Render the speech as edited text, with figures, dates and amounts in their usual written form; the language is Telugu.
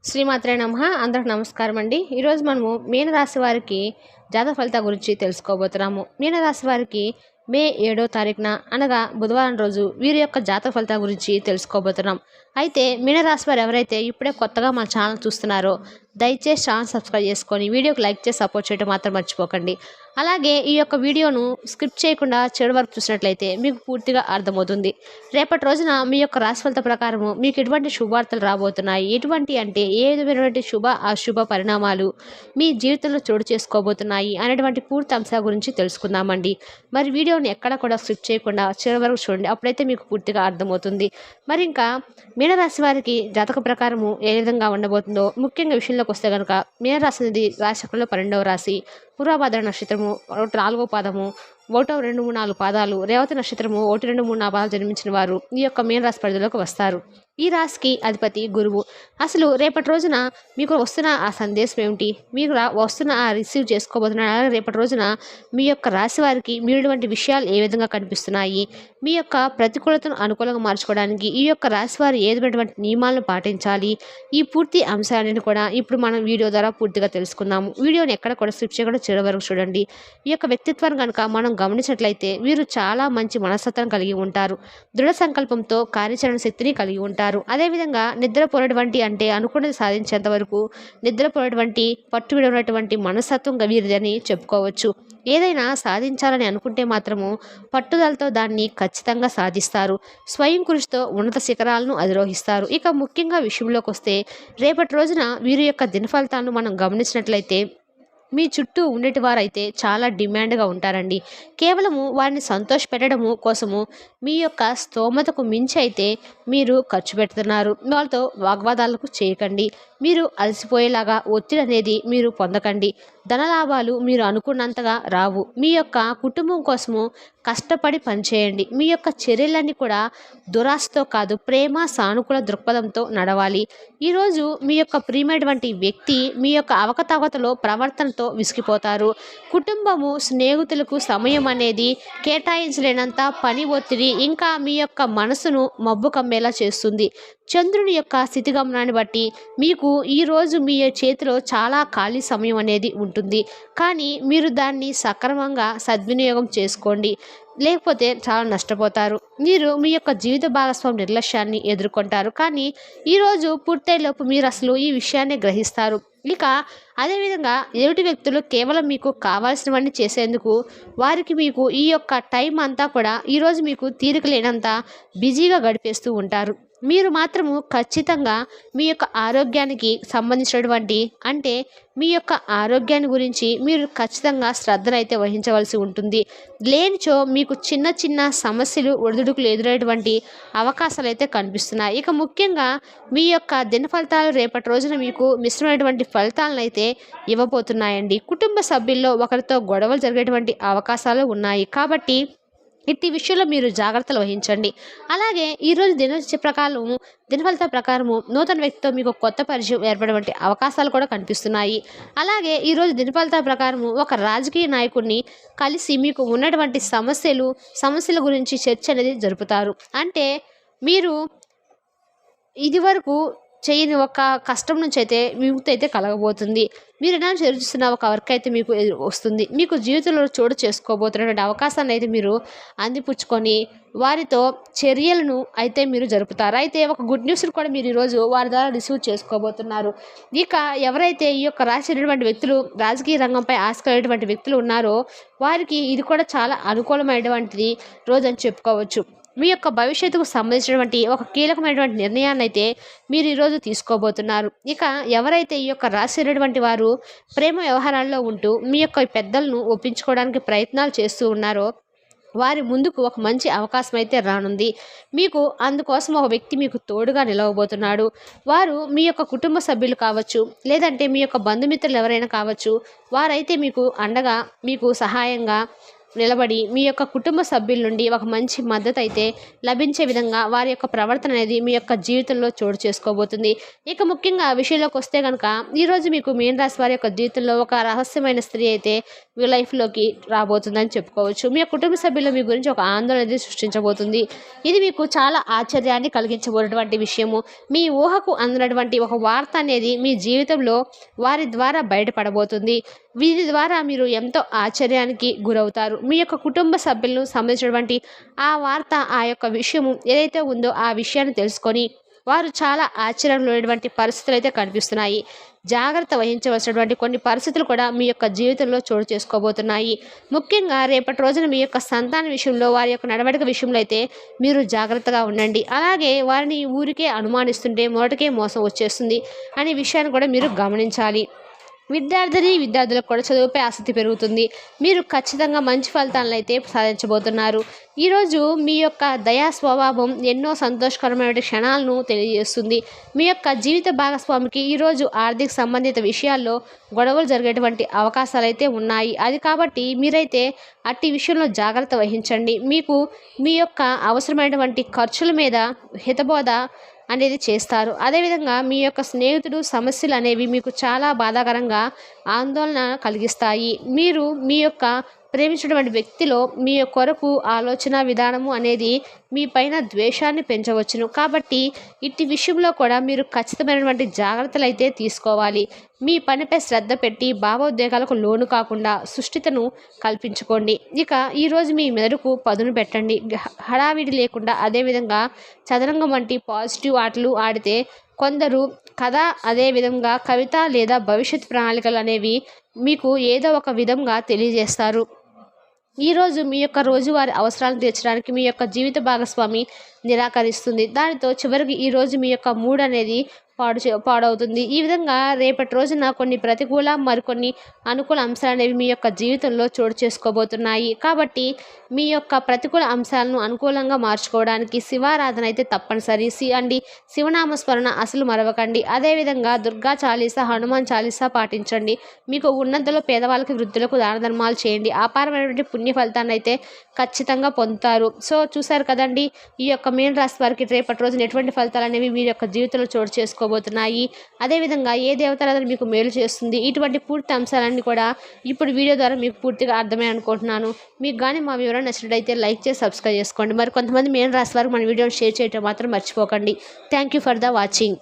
శ్రీమాత్రే నమః. అందరికి నమస్కారం అండి. ఈరోజు మనము మీనరాశి వారికి జాతక ఫలితాల గురించి తెలుసుకోబోతున్నాము. మీనరాశి వారికి మే 7వ తారీఖున అనగా బుధవారం రోజు వీరి యొక్క జాతక ఫలితాల గురించి తెలుసుకోబోతున్నాం. అయితే మీనరాశి వారు ఎవరైతే ఇప్పుడే కొత్తగా మన ఛానల్ చూస్తున్నారో దయచేసి ఛానల్ సబ్స్క్రైబ్ చేసుకొని వీడియోకి లైక్ చేసి సపోర్ట్ చేయడం మాత్రం మర్చిపోకండి. అలాగే ఈ యొక్క వీడియోను స్కిప్ చేయకుండా చివరి వరకు చూసినట్లయితే మీకు పూర్తిగా అర్థమవుతుంది. రేపటి రోజున మీ యొక్క రాశి ఫలిత ప్రకారము మీకు ఎటువంటి శుభవార్తలు రాబోతున్నాయి, ఎటువంటి అంటే ఏ విధమైనటువంటి శుభ అశుభ పరిణామాలు మీ జీవితంలో చోటు చేసుకోబోతున్నాయి అనేటువంటి పూర్తి అంశాల గురించి తెలుసుకుందామండి. మరి వీడియోని ఎక్కడ కూడా స్కిప్ చేయకుండా చివరి వరకు చూడండి, అప్పుడైతే మీకు పూర్తిగా అర్థమవుతుంది. మరి ఇంకా మీనరాశి వారికి జాతక ప్రకారము ఏ విధంగా ఉండబోతుందో ముఖ్యంగా విషయంలోకి వస్తే కనుక మీనరాశి అనేది రాశిచక్రంలో 12వ రాశి. పూర్వభద్ర నక్షత్రము 4వ పాదము, 1, 2, 3, 4 పాదాలు, రేవతి నక్షత్రము 1, 2, 3, 4 పాదాలు జన్మించిన వారు ఈ యొక్క మీనరాశి పరిధిలోకి వస్తారు. ఈ రాశికి అధిపతి గురువు. అసలు రేపటి రోజున మీకు వస్తున్న ఆ సందేశం ఏమిటి, మీకు వస్తున్న ఆ రిసీవ్ చేసుకోబోతున్న అలాగే రేపటి రోజున మీ యొక్క రాశి వారికి మీటువంటి విషయాలు ఏ విధంగా కనిపిస్తున్నాయి, మీ యొక్క ప్రతికూలతను అనుకూలంగా మార్చుకోవడానికి ఈ యొక్క రాశి వారు ఏ విధమైనటువంటి నియమాలను పాటించాలి, ఈ పూర్తి అంశాలను కూడా ఇప్పుడు మనం వీడియో ద్వారా పూర్తిగా తెలుసుకుందాము. వీడియోని ఎక్కడ కూడా స్కిప్ చేయకుండా చివరి వరకు చూడండి. ఈ యొక్క వ్యక్తిత్వాన్ని కనుక మనం గమనించినట్లయితే వీరు చాలా మంచి మనస్తత్వం కలిగి ఉంటారు. దృఢ సంకల్పంతో కార్యాచరణ శక్తిని కలిగి ఉంటారు. అదేవిధంగా నిద్రపోయినటువంటి అంటే అనుకున్నది సాధించేంత వరకు నిద్రపోయినటువంటి పట్టు విడవనటువంటి మనస్తత్వం వీరిదని చెప్పుకోవచ్చు. ఏదైనా సాధించాలని అనుకుంటే మాత్రము పట్టుదలతో దాన్ని ఖచ్చితంగా సాధిస్తారు. స్వయం కృషితో ఉన్నత శిఖరాలను అధిరోహిస్తారు. ఇక ముఖ్యంగా విషయంలోకి వస్తే రేపటి రోజున వీరి యొక్క దిన ఫలితాలను మనం గమనించినట్లయితే మీ చుట్టూ ఉండేటి వారైతే చాలా డిమాండ్గా ఉంటారండి. కేవలము వారిని సంతోషపెట్టడము కోసము మీ యొక్క స్తోమతకు మించి అయితే మీరు ఖర్చు పెడుతున్నారు. వాళ్ళతో వాగ్వాదాలకు చేయకండి. మీరు అలసిపోయేలాగా ఒత్తిడి అనేది మీరు పొందకండి. ధనలాభాలు మీరు అనుకున్నంతగా రావు. మీ యొక్క కుటుంబం కోసము కష్టపడి పనిచేయండి. మీ యొక్క చర్యలన్నీ కూడా దురాశతో కాదు, ప్రేమ సానుకూల దృక్పథంతో నడవాలి. ఈరోజు మీ యొక్క ప్రియమైనటువంటి వ్యక్తి మీ యొక్క అవకతవకతలో ప్రవర్తనతో విసిగిపోతారు. కుటుంబము స్నేహితులకు సమయం అనేది కేటాయించలేనంత పని ఒత్తిడి ఇంకా మీ యొక్క మనసును మబ్బు కమ్మేలా చేస్తుంది. చంద్రుని యొక్క స్థితిగమనాన్ని బట్టి మీకు ఈరోజు మీ చేతిలో చాలా ఖాళీ సమయం అనేది ఉంటుంది. కానీ మీరు దాన్ని సక్రమంగా సద్వినియోగం చేసుకోండి, లేకపోతే చాలా నష్టపోతారు. మీరు మీ యొక్క జీవిత భాగస్వామి నిర్లక్ష్యాన్ని ఎదుర్కొంటారు. కానీ ఈరోజు పూర్తయ్యేలోపు మీరు అసలు ఈ విషయాన్ని గ్రహిస్తారు. ఇక అదేవిధంగా ఎదుటి వ్యక్తులు కేవలం మీకు కావాల్సినవన్నీ చేసేందుకు వారికి మీకు ఈ యొక్క టైం అంతా కూడా ఈరోజు మీకు తీరిక లేనంత బిజీగా గడిపేస్తూ ఉంటారు. మీరు మాత్రము ఖచ్చితంగా మీ యొక్క ఆరోగ్యానికి సంబంధించినటువంటి అంటే మీ యొక్క ఆరోగ్యాన్ని గురించి మీరు ఖచ్చితంగా శ్రద్ధనైతే వహించవలసి ఉంటుంది. లేనిచో మీకు చిన్న చిన్న సమస్యలు ఒడిదుడుకులు ఎదురయ్యేటువంటి అవకాశాలు అయితే కనిపిస్తున్నాయి. ఇక ముఖ్యంగా మీ యొక్క దిన ఫలితాలు రేపటి రోజున మీకు మిశ్రమైనటువంటి ఫలితాలను అయితే ఇవ్వబోతున్నాయండి. కుటుంబ సభ్యుల్లో ఒకరితో గొడవలు జరిగేటువంటి అవకాశాలు ఉన్నాయి. కాబట్టి ఇట్టి విషయంలో మీరు జాగ్రత్తలు వహించండి. అలాగే ఈరోజు దిన ఫలితాల ప్రకారము నూతన వ్యక్తితో మీకు కొత్త పరిచయం ఏర్పడేటువంటి అవకాశాలు కూడా కనిపిస్తున్నాయి. అలాగే ఈరోజు దిన ఫలితాల ప్రకారము ఒక రాజకీయ నాయకుడిని కలిసి మీకు ఉన్నటువంటి సమస్యల గురించి చర్చ అనేది జరుపుతారు. అంటే మీరు ఇదివరకు చేయని ఒక కష్టం నుంచి అయితే విముక్తి అయితే కలగబోతుంది. మీరు ఏదైనా చేస్తున్న ఒక వర్క్ అయితే మీకు వస్తుంది. మీకు జీవితంలో చోటు చేసుకోబోతున్నటువంటి అవకాశాన్ని అయితే మీరు అందిపుచ్చుకొని వారితో చర్యలను అయితే మీరు జరుపుతారు. అయితే ఒక గుడ్ న్యూస్ని కూడా మీరు ఈరోజు వారి ద్వారా రిసీవ్ చేసుకోబోతున్నారు. ఇక ఎవరైతే ఈ యొక్క రాసినటువంటి వ్యక్తులు రాజకీయ రంగంపై ఆశకలేటువంటి వ్యక్తులు ఉన్నారో వారికి ఇది కూడా చాలా అనుకూలమైనటువంటిది రోజు అని చెప్పుకోవచ్చు. మీ యొక్క భవిష్యత్తుకు సంబంధించినటువంటి ఒక కీలకమైనటువంటి నిర్ణయాన్ని అయితే మీరు ఈరోజు తీసుకోబోతున్నారు. ఇక ఎవరైతే ఈ యొక్క రాసినటువంటి వారు ప్రేమ వ్యవహారాల్లో ఉంటూ మీ యొక్క పెద్దలను ఒప్పించుకోవడానికి ప్రయత్నాలు చేస్తూ ఉన్నారో వారి ముందుకు ఒక మంచి అవకాశం అయితే రానుంది. మీకు అందుకోసం ఒక వ్యక్తి మీకు తోడుగా నిలవబోతున్నాడు. వారు మీ యొక్క కుటుంబ సభ్యులు కావచ్చు, లేదంటే మీ యొక్క బంధుమిత్రులు ఎవరైనా కావచ్చు. వారైతే మీకు అండగా మీకు సహాయంగా నిలబడి మీ యొక్క కుటుంబ సభ్యుల నుండి ఒక మంచి మద్దతు అయితే లభించే విధంగా వారి యొక్క ప్రవర్తన అనేది మీ యొక్క జీవితంలో చోటు చేసుకోబోతుంది. ఇక ముఖ్యంగా ఆ విషయంలోకి వస్తే కనుక ఈరోజు మీకు మీన రాశి వారి యొక్క జీవితంలో ఒక రహస్యమైన స్త్రీ అయితే మీ లైఫ్లోకి రాబోతుందని చెప్పుకోవచ్చు. మీ యొక్క కుటుంబ సభ్యులు మీ గురించి ఒక ఆందోళన అనేది సృష్టించబోతుంది. ఇది మీకు చాలా ఆశ్చర్యాన్ని కలిగించబోయేటువంటి విషయము. మీ ఊహకు అందినటువంటి ఒక వార్త అనేది మీ జీవితంలో వారి ద్వారా బయటపడబోతుంది. వీరి ద్వారా మీరు ఎంతో ఆశ్చర్యానికి గురవుతారు. మీ యొక్క కుటుంబ సభ్యులను సంబంధించినటువంటి ఆ వార్త, ఆ యొక్క విషయము ఏదైతే ఉందో ఆ విషయాన్ని తెలుసుకొని వారు చాలా ఆశ్చర్యంలోనేటువంటి పరిస్థితులు అయితే కనిపిస్తున్నాయి. జాగ్రత్త వహించవలసినటువంటి కొన్ని పరిస్థితులు కూడా మీ యొక్క జీవితంలో చోటు చేసుకోబోతున్నాయి. ముఖ్యంగా రేపటి రోజున మీ యొక్క సంతాన విషయంలో, వారి యొక్క నడవడిక విషయంలో అయితే మీరు జాగ్రత్తగా ఉండండి. అలాగే వారిని ఊరికే అనుమానిస్తుంటే మొదటికే మోసం వచ్చేస్తుంది అనే విషయాన్ని కూడా మీరు గమనించాలి. విద్యార్థులకు కూడా చదువుపై ఆసక్తి పెరుగుతుంది. మీరు ఖచ్చితంగా మంచి ఫలితాలను అయితే సాధించబోతున్నారు. ఈరోజు మీ యొక్క దయా స్వభావం ఎన్నో సంతోషకరమైన క్షణాలను తెలియజేస్తుంది. మీ యొక్క జీవిత భాగస్వామికి ఈరోజు ఆర్థిక సంబంధిత విషయాల్లో గొడవలు జరిగేటువంటి అవకాశాలు అయితే ఉన్నాయి. అది కాబట్టి మీరైతే అట్టి విషయంలో జాగ్రత్త వహించండి. మీకు మీ యొక్క అవసరమైనటువంటి ఖర్చుల మీద హితబోధ అనేది చేస్తారు. అదేవిధంగా మీ యొక్క స్నేహితుడు సమస్యలు అనేవి మీకు చాలా బాధాకరంగా ఆందోళన కలిగిస్తాయి. మీరు మీ యొక్క ప్రేమించినటువంటి వ్యక్తిలో మీ కొరకు ఆలోచన విధానము అనేది మీ పైన ద్వేషాన్ని పెంచవచ్చును. కాబట్టి ఇట్టి విషయంలో కూడా మీరు ఖచ్చితమైనటువంటి జాగ్రత్తలు అయితే తీసుకోవాలి. మీ పనిపై శ్రద్ధ పెట్టి భావోద్వేగాలకు లోను కాకుండా సుష్టితను కల్పించుకోండి. ఇక ఈరోజు మీ మెదడుకు పదును పెట్టండి. హడావిడి లేకుండా అదేవిధంగా చదరంగం వంటి పాజిటివ్ ఆటలు ఆడితే కొందరు కథ, అదేవిధంగా కవిత లేదా భవిష్యత్ ప్రణాళికలు అనేవి మీకు ఏదో ఒక విధంగా తెలియజేస్తారు. ఈరోజు మీ యొక్క రోజువారి అవసరాలను తీర్చడానికి మీ యొక్క జీవిత భాగస్వామి నిరాకరిస్తుంది. దానితో చివరికి ఈరోజు మీ యొక్క మూడ్ అనేది పాడవుతుంది. ఈ విధంగా రేపటి రోజున కొన్ని ప్రతికూల, మరికొన్ని అనుకూల అంశాలు అనేవి మీ యొక్క జీవితంలో చోటు చేసుకోబోతున్నాయి. కాబట్టి మీ యొక్క ప్రతికూల అంశాలను అనుకూలంగా మార్చుకోవడానికి శివారాధన అయితే తప్పనిసరి అండి. శివనామస్మరణ అసలు మరవకండి. అదేవిధంగా దుర్గా చాలీసా, హనుమాన్ చాలీసా పాటించండి. మీకు ఉన్నంతలో పేదవాళ్ళకి, వృద్ధులకు దాన ధర్మాలు చేయండి. అపారమైనటువంటి పుణ్య ఫలితాన్ని అయితే ఖచ్చితంగా పొందుతారు. సో చూసారు కదండి, ఈ యొక్క మీన రాశి వారికి రేపటి రోజున ఎటువంటి ఫలితాలు అనేవి మీ యొక్క జీవితంలో చోటు చేసుకోబోతున్నాయి. అదేవిధంగా ఏ దేవతారాధన మీకు మేలు చేస్తుంది, ఇటువంటి పూర్తి అంశాలన్నీ కూడా ఇప్పుడు వీడియో ద్వారా మీకు పూర్తిగా అర్థమే అనుకుంటున్నాను. మీకు కానీ మా వివరణ నచ్చినట్లయితే లైక్ చేసి సబ్స్క్రైబ్ చేసుకోండి. మరి కొంతమంది మీన రాశి వారికి మన వీడియోని షేర్ చేయడం మాత్రం మర్చిపోకండి. Thank you for the watching.